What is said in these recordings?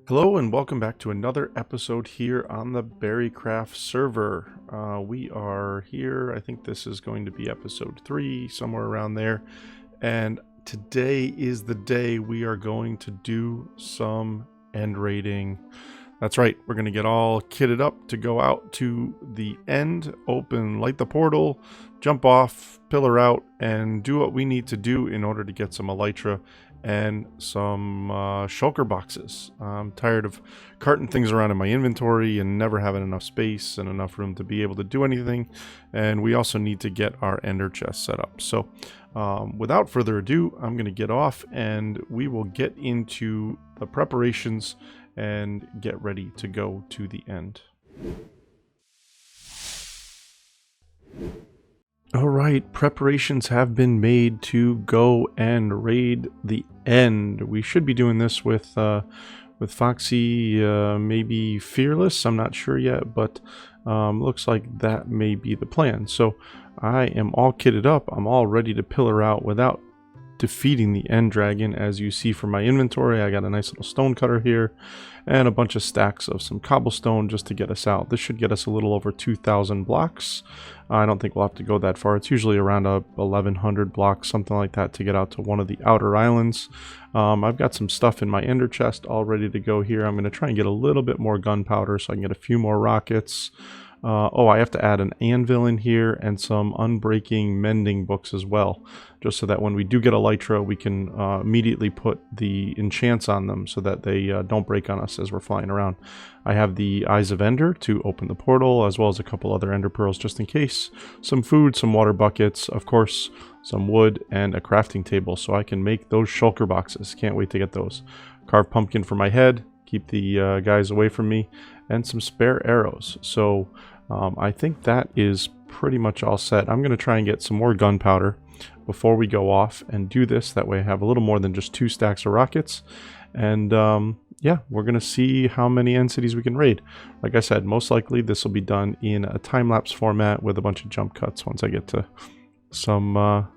Hello and welcome back to another episode here on the BerryCraft server. We are here, I think this is going to be episode 3, somewhere around there. And today is the day we are going to do some end raiding. That's right, we're going to get all kitted up to go out to the end, open, light the portal, jump off, pillar out, and do what we need to do in order to get some elytra and some shulker boxes. I'm tired of carting things around in my inventory and never having enough space and enough room to be able to do anything. And we also need to get our ender chest set up. So without further ado, I'm going to get off and we will get into the preparations and get ready to go to the end. Alright, preparations have been made to go and raid the end. We should be doing this with Foxy, maybe Fearless, I'm not sure yet, but looks like that may be the plan. So I am all kitted up, I'm all ready to pillar out without defeating the end dragon. As you see from my inventory, I got a nice little stone cutter here and a bunch of stacks of some cobblestone just to get us out. This should get us a little over 2,000 blocks. I don't think we'll have to go that far. It's usually around 1,100 blocks, something like that, to get out to one of the outer islands. I've got some stuff in my ender chest all ready to go here. I'm going to try and get a little bit more gunpowder so I can get a few more rockets. I have to add an anvil in here and some unbreaking mending books as well, just so that when we do get elytra, we can immediately put the enchants on them so that they don't break on us as we're flying around. I have the Eyes of Ender to open the portal, as well as a couple other ender pearls just in case, some food, some water buckets, of course, some wood, and a crafting table so I can make those shulker boxes. Can't wait to get those. Carved pumpkin for my head, keep the guys away from me, and some spare arrows. So I think that is pretty much all set. I'm going to try and get some more gunpowder before we go off and do this. That way I have a little more than just 2 stacks of rockets. And yeah, we're going to see how many end cities we can raid. Like I said, most likely this will be done in a time-lapse format with a bunch of jump cuts once I get to some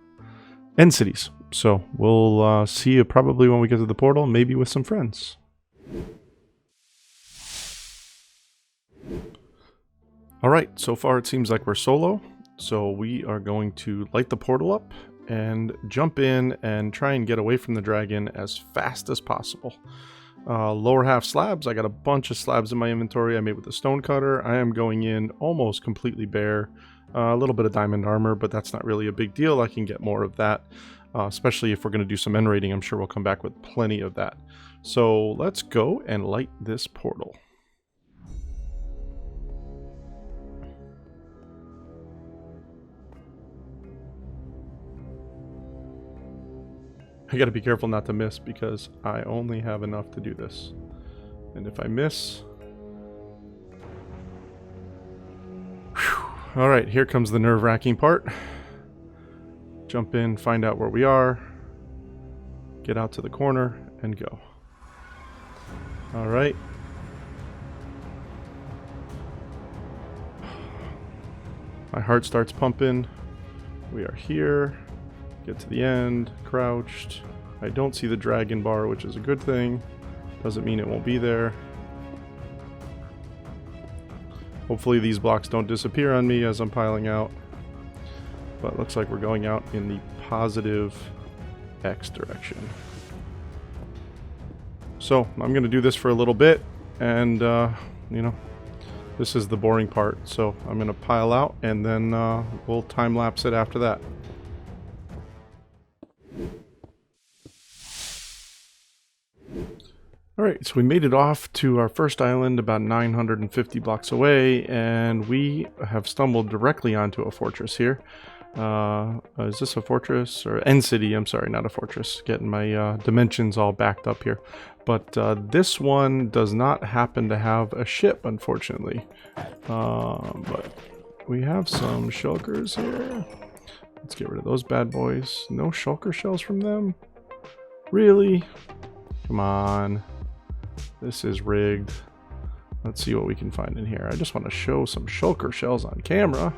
end cities. So we'll see you probably when we get to the portal, maybe with some friends. Alright, so far it seems like we're solo, so we are going to light the portal up and jump in and try and get away from the dragon as fast as possible. Lower half slabs, I got a bunch of slabs in my inventory I made with a stone cutter. I am going in almost completely bare, a little bit of diamond armor, but that's not really a big deal. I can get more of that, especially if we're going to do some end raiding. I'm sure we'll come back with plenty of that. So let's go and light this portal. I gotta be careful not to miss because I only have enough to do this. And if I miss... Alright, here comes the nerve-wracking part. Jump in, find out where we are, get out to the corner, and go. Alright. My heart starts pumping. We are here. Get to the end, crouched. I don't see the dragon bar, which is a good thing. Doesn't mean it won't be there. Hopefully these blocks don't disappear on me as I'm piling out. But looks like we're going out in the positive X direction. So I'm going to do this for a little bit, and you know, this is the boring part. So I'm going to pile out, and then we'll time lapse it after that. Alright, so we made it off to our first island about 950 blocks away, and we have stumbled directly onto a fortress here. Is this a fortress? Or end city, I'm sorry, not a fortress. Getting my dimensions all backed up here. But this one does not happen to have a ship, unfortunately. But we have some shulkers here. Let's get rid of those bad boys. No shulker shells from them? Really? Come on. This is rigged. Let's see what we can find in here. I just want to show some shulker shells on camera.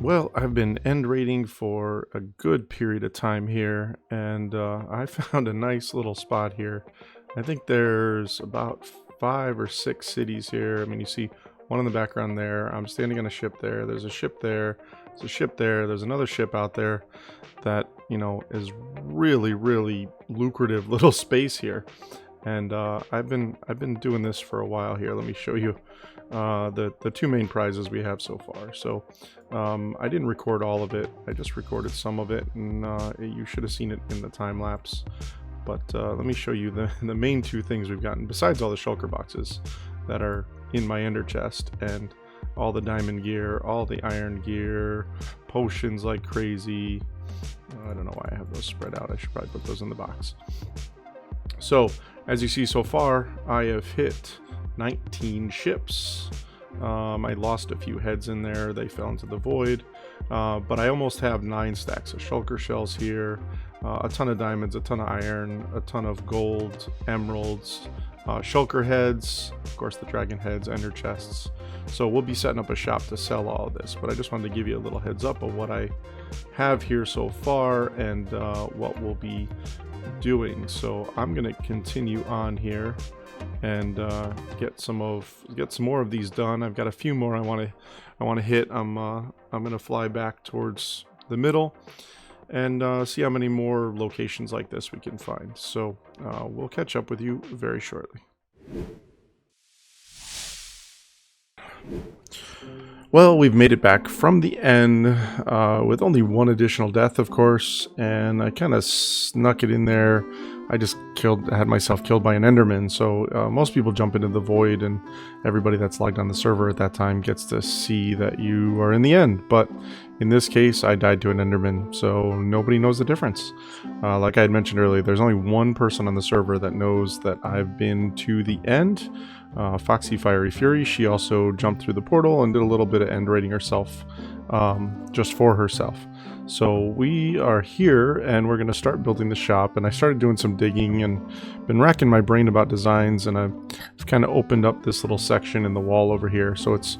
Well, I've been end rating for a good period of time here, and I found a nice little spot here. I think there's about 5 or 6 cities here. I mean, you see one in the background there. I'm standing on a ship there. There's a ship there. There's a ship there. There's another ship out there that, you know, is really, really lucrative little space here. And I've been doing this for a while here. Let me show you the 2 main prizes we have so far. So I didn't record all of it. I just recorded some of it, and you should have seen it in the time lapse. But let me show you the main 2 things we've gotten, besides all the shulker boxes that are in my ender chest, and all the diamond gear, all the iron gear, potions like crazy. I don't know why I have those spread out. I should probably put those in the box. So, as you see so far, I have hit 19 ships. I lost a few heads in there. They fell into the void. But I almost have 9 stacks of shulker shells here, a ton of diamonds, a ton of iron, a ton of gold, emeralds, shulker heads, of course the dragon heads, ender chests. So we'll be setting up a shop to sell all of this, but I just wanted to give you a little heads up of what I have here so far and what we'll be doing. So I'm gonna continue on here and get some more of these done. I've got a few more I want to hit. I'm gonna fly back towards the middle and see how many more locations like this we can find. So we'll catch up with you very shortly. Well, we've made it back from the end with only 1 additional death, of course, and I kind of snuck it in there. I just had myself killed by an Enderman. So most people jump into the void, and everybody that's logged on the server at that time gets to see that you are in the end. But in this case, I died to an Enderman, so nobody knows the difference. Like I had mentioned earlier, there's only one person on the server that knows that I've been to the end. Foxy Fiery Fury. She also jumped through the portal and did a little bit of end raiding herself, just for herself. So we are here, and we're going to start building the shop. And I started doing some digging and been racking my brain about designs, and I've kind of opened up this little section in the wall over here. So it's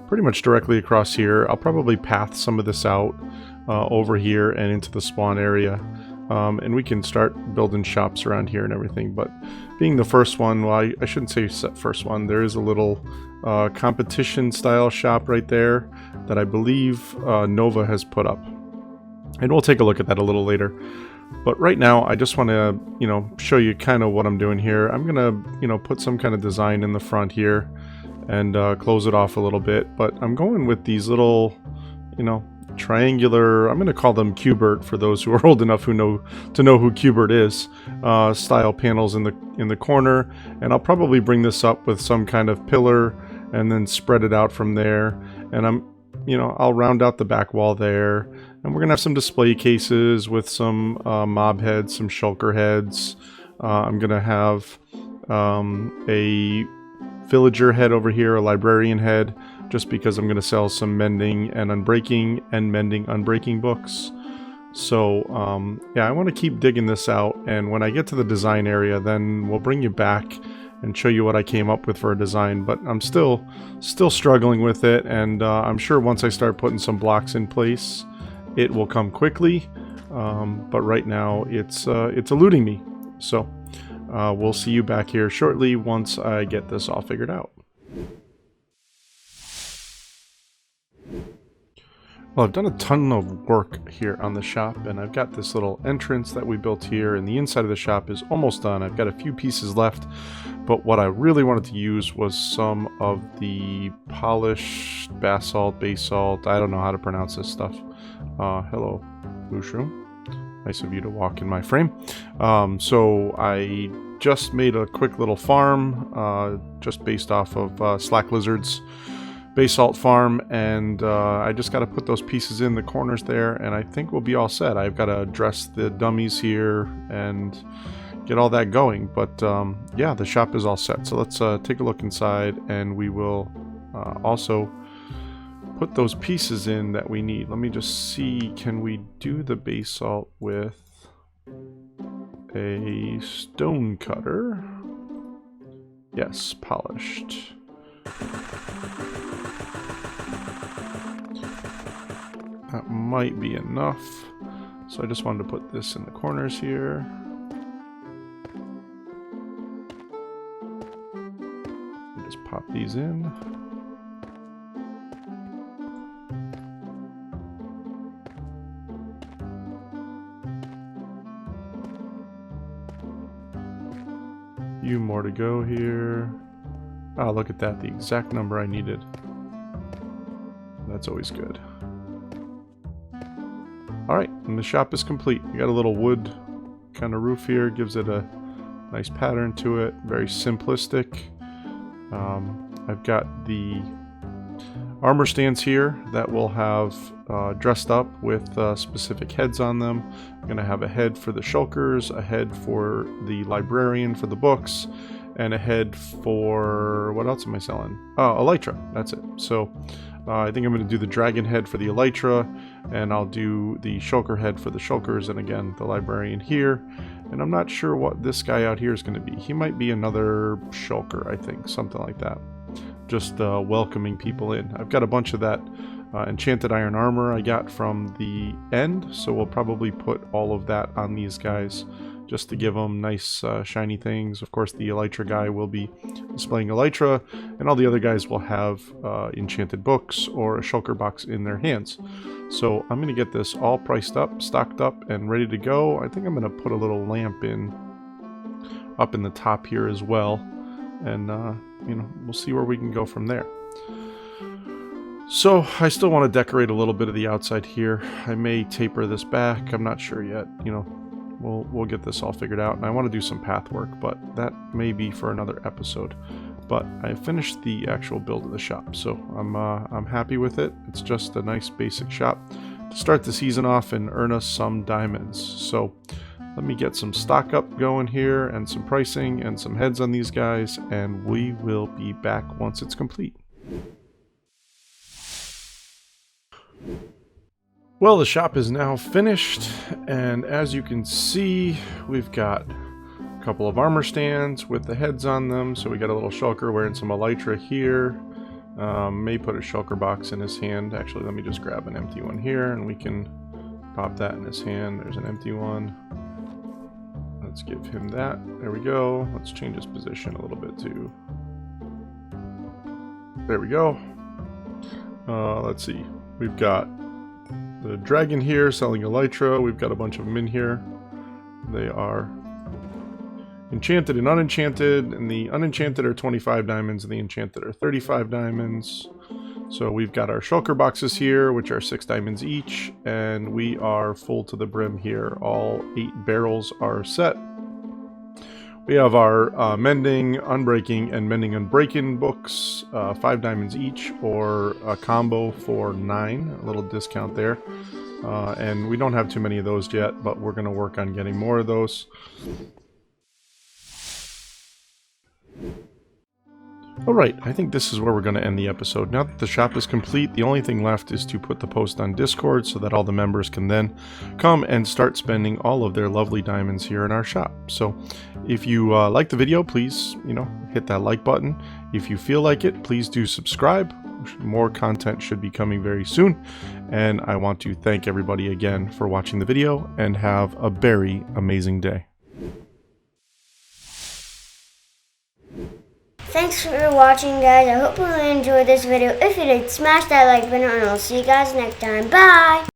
pretty much directly across here. I'll probably path some of this out over here and into the spawn area. And we can start building shops around here and everything. But being the first one, well, I shouldn't say first one. There is a little competition style shop right there that I believe Nova has put up. And we'll take a look at that a little later. But right now, I just want to, show you kind of what I'm doing here. I'm going to, put some kind of design in the front here and close it off a little bit. But I'm going with these little, triangular, I'm going to call them Cubert for those who are old enough to know who Cubert is, style panels in the corner. And I'll probably bring this up with some kind of pillar and then spread it out from there. And I'll round out the back wall there. And we're going to have some display cases with some mob heads, some shulker heads. I'm going to have a villager head over here, a librarian head, just because I'm going to sell some mending and unbreaking and mending unbreaking books. So, yeah, I want to keep digging this out. And when I get to the design area, then we'll bring you back and show you what I came up with for a design. But I'm still struggling with it. And I'm sure once I start putting some blocks in place, it will come quickly, but right now it's eluding me. So we'll see you back here shortly once I get this all figured out. Well, I've done a ton of work here on the shop, and I've got this little entrance that we built here, and the inside of the shop is almost done. I've got a few pieces left, but what I really wanted to use was some of the polished basalt, I don't know how to pronounce this stuff. Hello, Mushroom. Nice of you to walk in my frame. So I just made a quick little farm, just based off of Slack Lizard's basalt farm, and I just got to put those pieces in the corners there, and I think we'll be all set. I've got to dress the dummies here and get all that going, but yeah, the shop is all set. So let's take a look inside, and we will also put those pieces in that we need. Let me just see, can we do the basalt with a stone cutter? Yes, polished. That might be enough. So I just wanted to put this in the corners here. Just pop these in. Few more to go here. Oh, look at that, the exact number I needed. That's always good. Alright, and the shop is complete. We got a little wood kind of roof here, gives it a nice pattern to it, very simplistic. I've got the armor stands here that will have dressed up with specific heads on them. I'm going to have a head for the shulkers, a head for the librarian for the books, and a head for, what else am I selling? Oh, elytra, that's it. So I think I'm going to do the dragon head for the elytra, and I'll do the shulker head for the shulkers, and again, the librarian here. And I'm not sure what this guy out here is going to be. He might be another shulker, I think, something like that. Just welcoming people in. I've got a bunch of that enchanted iron armor I got from the end, so we'll probably put all of that on these guys just to give them nice shiny things. Of course, the elytra guy will be displaying elytra, and all the other guys will have enchanted books or a shulker box in their hands. So I'm going to get this all priced up, stocked up, and ready to go. I think I'm going to put a little lamp in up in the top here as well, and you know, we'll see where we can go from there. So I still want to decorate a little bit of the outside here. I may taper this back. I'm not sure yet. You know, we'll get this all figured out. And I want to do some path work, but that may be for another episode. But I finished the actual build of the shop, so I'm happy with it. It's just a nice basic shop to start the season off and earn us some diamonds. So let me get some stock up going here and some pricing and some heads on these guys, and we will be back once it's complete. Well, the shop is now finished, and as you can see, we've got a couple of armor stands with the heads on them. So we got a little shulker wearing some elytra here. May put a shulker box in his hand. Actually, let me just grab an empty one here, and we can pop that in his hand. There's an empty one. Let's give him that. There we go. Let's change his position a little bit too. There we go. Let's see. We've got the dragon here selling elytra. We've got a bunch of them in here. They are enchanted and unenchanted, and the unenchanted are 25 diamonds and the enchanted are 35 diamonds. So we've got our shulker boxes here, which are 6 diamonds each, and we are full to the brim here. All 8 barrels are set. We have our mending, unbreaking, and mending unbreaking books, 5 diamonds each, or a combo for 9, a little discount there. And we don't have too many of those yet, but we're going to work on getting more of those. Alright, I think this is where we're going to end the episode. Now that the shop is complete, the only thing left is to put the post on Discord so that all the members can then come and start spending all of their lovely diamonds here in our shop. So if you like the video, please, hit that like button. If you feel like it, please do subscribe. More content should be coming very soon. And I want to thank everybody again for watching the video, and have a very amazing day. Thanks for watching, guys. I hope you enjoyed this video. If you did, smash that like button, and I'll see you guys next time. Bye!